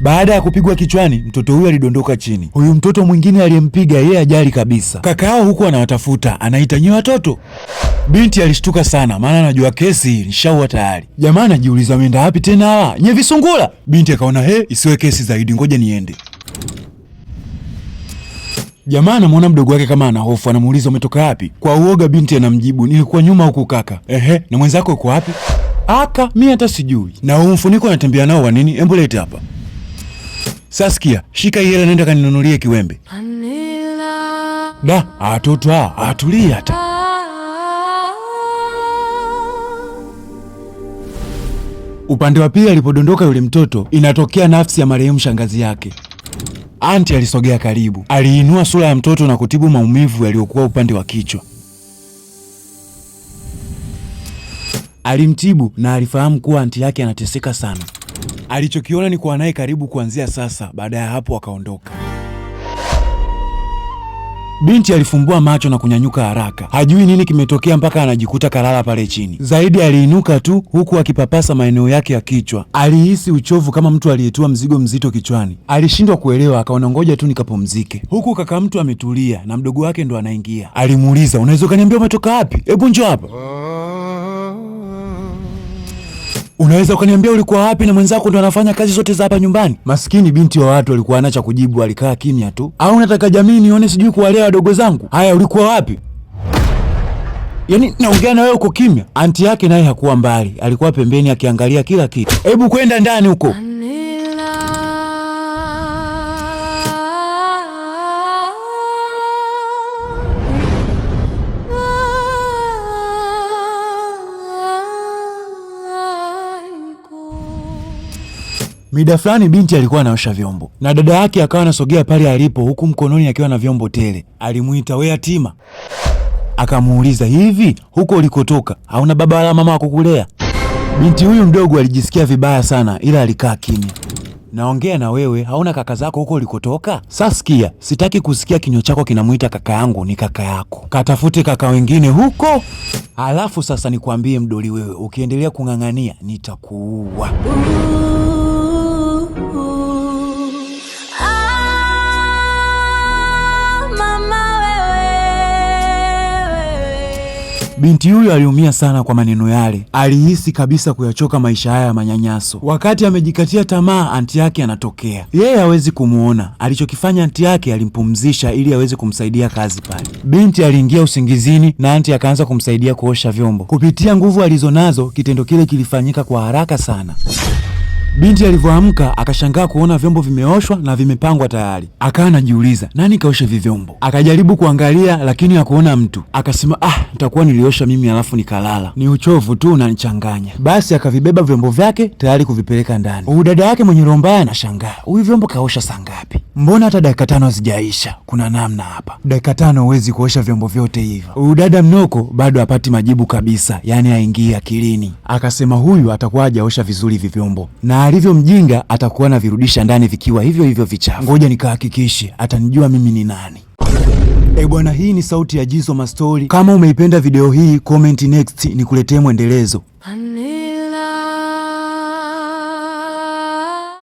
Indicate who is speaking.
Speaker 1: Baada ya kupigwa kichwani, mtoto huyo alidondoka chini. Huyu mtoto mwingine aliyempiga yeye ajali kabisa. Kaka yao huku anawatafuta, anaita nyewe watoto. Binti alishtuka sana, maana anajua kesi ilishaua tayari. Jamaa anajiuliza wameenda wapi tena hawa? Nye visungula. Binti akaona isiwe kesi zaidi, ngoja niende. Jamaa anamwona mdogo wake kama ana hofu, anamuuliza umetoka wapi? Kwa uoga binti anamjibu, nilikuwa nyuma huku kaka. Na mwenzako uko wapi? Aka, mimi hata sijui. Na huu mfuniko anatembea nao wa nini? Hebu lete hapa. Saskia, shika hii hela nenda kaninunulie kiwembe. Da, watoto atulia hata. Upande wa pili alipodondoka yule mtoto, inatokea nafsi ya marehemu shangazi yake. Anti alisogea karibu, aliinua sura ya mtoto na kutibu maumivu yaliyokuwa upande wa kichwa. Alimtibu na alifahamu kuwa anti yake anateseka sana. Alichokiona ni kuwa naye karibu kuanzia sasa. Baada ya hapo akaondoka. Binti alifumbua macho na kunyanyuka haraka. Hajui nini kimetokea mpaka anajikuta kalala pale chini. Zaidi aliinuka tu huku akipapasa maeneo yake ya kichwa. Alihisi uchovu kama mtu aliyetua mzigo mzito kichwani. Alishindwa kuelewa, akaona ngoja tu nikapumzike. Huku kaka mtu ametulia na mdogo wake ndo anaingia. Alimuuliza, unaweza kaniambia umetoka wapi? Hebu njoo hapa. Unaweza ukaniambia ulikuwa wapi na mwenzako ndo anafanya kazi zote za hapa nyumbani? Maskini binti wa watu alikuwa hana cha kujibu, alikaa kimya tu. Au nataka jamii nione sijui kuwalea wadogo zangu? Haya, ulikuwa wapi? Yaani naongea na wewe uko kimya. Anti yake naye hakuwa mbali, alikuwa pembeni akiangalia kila kitu. Hebu kwenda ndani huko. Mida fulani binti alikuwa anaosha vyombo na dada yake akawa anasogea pale alipo, huku mkononi akiwa na vyombo tele. Alimuita, we yatima. Akamuuliza, hivi huko ulikotoka hauna baba wala mama wa kukulea? Binti huyu mdogo alijisikia vibaya sana, ila alikaa kimya. Naongea na wewe, hauna kaka zako huko ulikotoka? Saskia, sitaki kusikia kinywa chako kinamuita kaka yangu, ni kaka yako. Katafute kaka wengine huko. Halafu sasa nikwambie mdoli, wewe ukiendelea kung'ang'ania nitakuua. Binti huyu aliumia sana kwa maneno yale. Alihisi kabisa kuyachoka maisha haya ya manyanyaso. Wakati amejikatia tamaa, anti yake anatokea. Yeye hawezi kumuona. Alichokifanya anti yake, alimpumzisha ili aweze kumsaidia kazi pale. Binti aliingia usingizini na anti akaanza kumsaidia kuosha vyombo. Kupitia nguvu alizonazo, kitendo kile kilifanyika kwa haraka sana. Binti alivyoamka akashangaa kuona vyombo vimeoshwa na vimepangwa tayari. Akawa anajiuliza, nani kaosha hivi vyombo? Akajaribu kuangalia lakini hakuona mtu. Akasema, nitakuwa niliosha mimi alafu nikalala. Ni uchovu tu unanichanganya. Basi akavibeba vyombo vyake tayari kuvipeleka ndani. Dada yake mwenye roho mbaya anashangaa, huyu vyombo kaosha saa ngapi? Mbona hata dakika 5 hazijaisha? Kuna namna hapa. Dakika 5 huwezi kuosha vyombo vyote hivyo. Dada mnoko bado hapati majibu kabisa, yani haingii akilini. Akasema huyu atakuwa hajaosha vizuri hivi vyombo. Na alivyo mjinga atakuwa na virudisha ndani vikiwa hivyo hivyo vichafu. Ngoja nikahakikishe atanijua mimi ni nani. Bwana, hii ni sauti ya Jizo Mastori. Kama umeipenda video hii, comment next nikuletee mwendelezo.